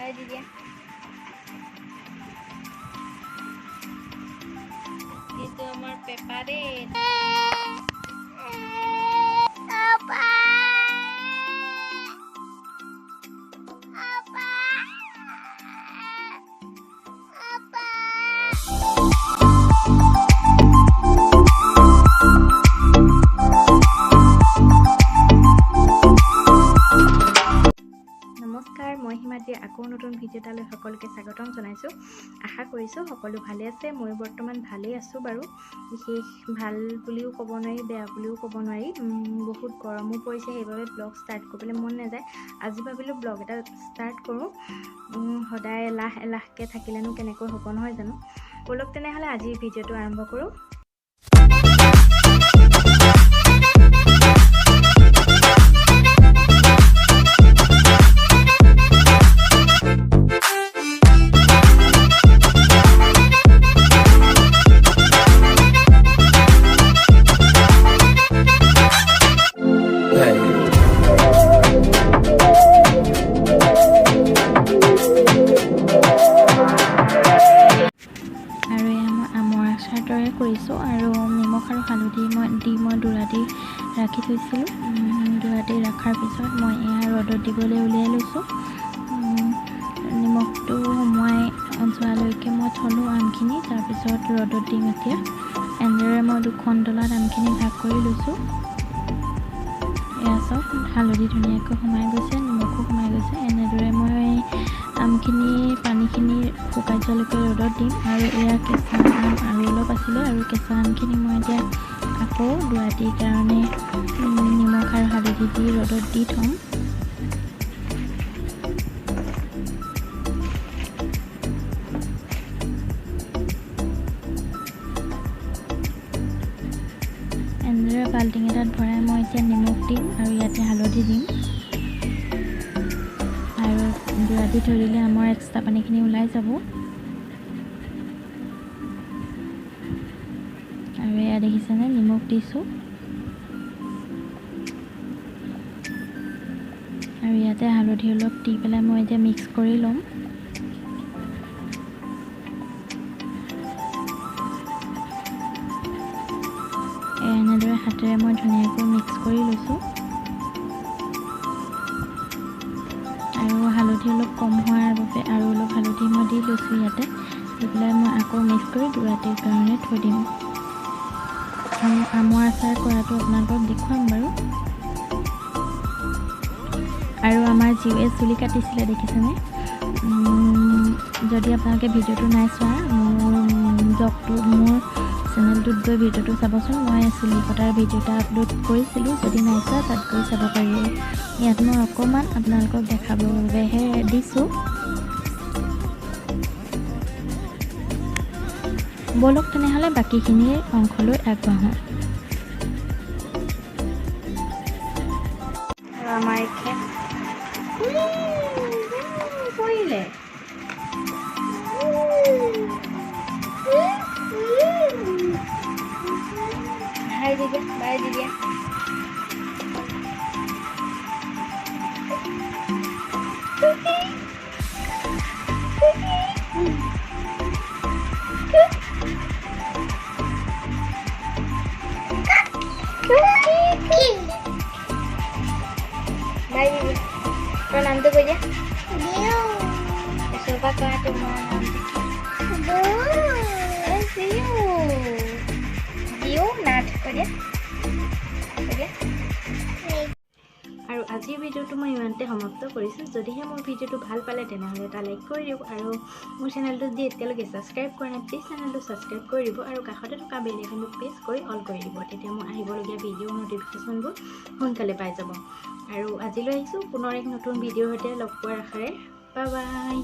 Bye दीजिए। ये तो हमारे पेपारे নমস্কাৰ মই হিমাদ্ৰী আকৌ নতুন ভিডিঅ' এটালৈ সকলোকে স্বাগতম জনাইছোঁ। আশা কৰিছোঁ সকলো ভালে আছে। মই বৰ্তমান ভালেই আছোঁ বাৰু। বিশেষ ভাল বুলিও ক'ব নোৱাৰি, বেয়া বুলিও ক'ব নোৱাৰি। বহুত গৰমো পৰিছে, সেইবাবে ব্লগ ষ্টাৰ্ট কৰিবলৈ মন নাযায়। আজি ভাবিলোঁ ব্লগ এটা ষ্টাৰ্ট কৰোঁ। সদায় এলাহকৈ থাকিলেনো কেনেকৈ হ'ব নহয় জানো। ব'লক তেনেহ'লে আজিৰ ভিডিঅ'টো আৰম্ভ কৰোঁ। কৰিছোঁ আৰু নিমখ আৰু হালধি মই দুৰাতি ৰাখি থৈছিলোঁ। দুৰাতি ৰখাৰ পিছত মই এয়া ৰ'দত দিবলৈ উলিয়াই লৈছোঁ। নিমখটো সোমোৱাই যোৱালৈকে মই থলোঁ আমখিনি, তাৰপিছত ৰ'দত দিম এতিয়া। এনেদৰে মই দুখন তলাত আমখিনি ভাগ কৰি লৈছোঁ। এয়া চাওক, হালধি ধুনীয়াকৈ সোমাই গৈছে, নিমখো সোমাই গৈছে। এনেদৰে মই আমখিনি পানীখিনি শুকাই যোৱালৈকে ৰ'দত দিম। আৰু এয়া কেঁচা আম আৰু অলপ আছিলে, আৰু কেঁচা আমখিনি মই এতিয়া আকৌ দুৰাতিৰ কাৰণে নিমখ আৰু হালধি দি ৰ'দত দি থ'ম। এনেদৰে বাল্টিং এটাত ভৰাই মই এতিয়া নিমখ দিম আৰু ইয়াতে হালধি দিম। আৰু দুৰাতি থৈ দিলে আমাৰ এক্সট্ৰা পানীখিনি ওলাই যাব। আৰু এয়া দেখিছেনে, নিমখ দিছোঁ। আৰু ইয়াতে হালধি অলপ দি পেলাই মই এতিয়া মিক্স কৰি ল'ম। এনেদৰে হাতেৰে মই ধুনীয়াকৈ মিক্স কৰি লৈছোঁ। আৰু হালধি অলপ কম হোৱাৰ বাবে আৰু অলপ হালধি মই দি লৈছোঁ ইয়াতে। দি পেলাই মই আকৌ মিক্স কৰি দুৰাতিৰ কাৰণে থৈ দিম। আমৰ আচাৰ কৰাটো আপোনালোকক দেখুৱাম বাৰু। আৰু আমাৰ জীৱে চুলি কাটিছিলে, দেখিছেনে? যদি আপোনালোকে ভিডিঅ'টো নাই চোৱা, মোৰ চেনেলটোত গৈ ভিডিঅ'টো চাবচোন। মই চুলি কটাৰ ভিডিঅ' এটা আপলোড কৰিছিলোঁ, যদি নাই চোৱা তাত গৈ চাব পাৰিব। ইয়াত মই অকণমান আপোনালোকক দেখাবৰ বাবেহে দিছোঁ। ব'লক তেনেহ'লে বাকীখিনিৰ অংশলৈ আগবাঢ়োঁ। আমাৰ কৰিলে बाय दीजिए। बाय दीजिए। तो नाम तो बोलिए। शोभा कहाँ तुम्हारा नाम? दियो नाथ बोलिए। আৰু আজিৰ ভিডিঅ'টো মই ইমানতে সমাপ্ত কৰিছোঁ। যদিহে মোৰ ভিডিঅ'টো ভাল পালে তেনেহ'লে এটা লাইক কৰি দিয়ক। আৰু মোৰ চেনেলটো যদি এতিয়ালৈকে ছাবস্ক্ৰাইব কৰা নাই, প্লিজ চেনেলটো ছাবস্ক্ৰাইব কৰি দিব। আৰু কাষতে থকা বেল আইকনটো প্ৰেছ কৰি অল কৰি দিব। তেতিয়া মোৰ আহিবলগীয়া ভিডিঅ' ন'টিফিকেশ্যনবোৰ সোনকালে পাই যাব। আৰু আজিলৈ আহিছোঁ পুনৰ এক নতুন ভিডিঅ'ৰ সৈতে লগ পোৱাৰ আশাৰে। Bye bye.